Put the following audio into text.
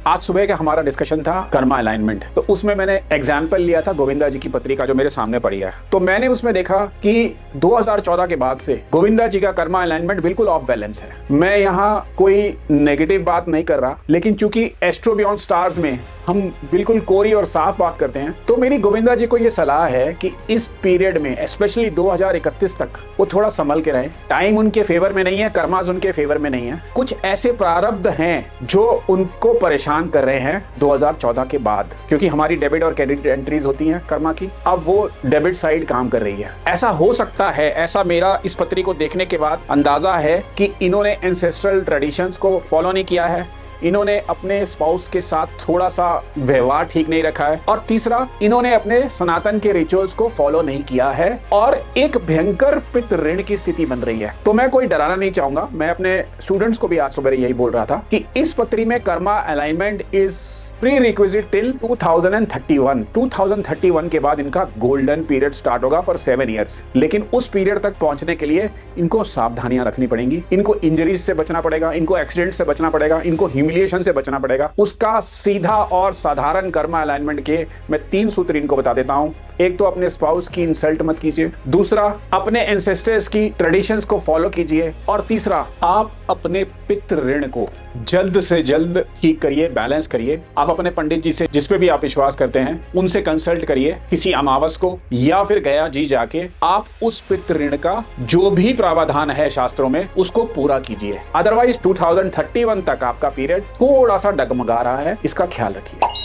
आज सुबह का हमारा डिस्कशन था कर्मा अलाइनमेंट। तो उसमें मैंने एग्जाम्पल लिया था गोविंदा जी की पत्रिका जो मेरे सामने पड़ी है। तो मैंने उसमें देखा कि 2014 के बाद से गोविंदा जी का कर्मा अलाइनमेंट बिल्कुल ऑफ बैलेंस है। मैं यहाँ कोई नेगेटिव बात नहीं कर रहा, लेकिन चूंकि एस्ट्रो बियॉन्ड स्टार्स में हम बिल्कुल कोरी और साफ बात करते हैं, तो मेरी गोविंदा जी को यह सलाह है कि इस पीरियड में स्पेशली 2031 तक वो थोड़ा संभल के रहें। टाइम उनके फेवर में नहीं है, कर्माज उनके फेवर में नहीं है। कुछ ऐसे प्रारब्ध हैं जो उनको परेशान कर रहे हैं 2014 के बाद, क्योंकि हमारी डेबिट और क्रेडिट एंट्रीज होती हैं कर्मा की, अब वो डेबिट साइड काम कर रही है। ऐसा हो सकता है, ऐसा मेरा इस पत्री को देखने के बाद अंदाजा है कि इन्होंने एंसेस्ट्रल ट्रेडिशंस को फॉलो नहीं किया है, इन्होंने अपने स्पाउस के साथ थोड़ा सा व्यवहार ठीक नहीं रखा है, और तीसरा इन्होंने अपने सनातन के रिचुअल्स को फॉलो नहीं किया है और एक भयंकर पितृ ऋण की स्थिति बन रही है। तो मैं कोई डराना नहीं चाहूंगा। मैं अपने स्टूडेंट्स को भी आज सुबह यही बोल रहा था कि इस पत्री में Karma alignment is pre requisite till 2031। 2031 के बाद इनका गोल्डन पीरियड स्टार्ट होगा फॉर 7 ईयर्स। लेकिन उस पीरियड तक पहुंचने के लिए इनको सावधानियां रखनी पड़ेंगी, इनको इंजरीज से बचना पड़ेगा, इनको एक्सीडेंट से बचना पड़ेगा, इनको से बचना पड़ेगा। उसका सीधा और साधारण कर्मा अलाइनमेंट के मैं 3 सूत्र इनको बता देता हूं। एक तो अपने स्पाउस की इंसल्ट मत कीजिए, दूसरा अपने एंसेस्टर्स की ट्रेडिशंस को फॉलो कीजिए, और तीसरा आप अपने पितृ ऋण को जल्द से जल्द ठीक करिए, बैलेंस करिए। आप अपने पंडित जी से, जिस पे भी आप विश्वास करते हैं, उनसे कंसल्ट करिए किसी अमावस को, या फिर गया जी जाके आप उस पितृ ऋण का जो भी प्रावधान है शास्त्रों में उसको पूरा कीजिए। अदरवाइज 2031 तक आपका पीरियड थोड़ा सा डगमगा रहा है, इसका ख्याल रखिए।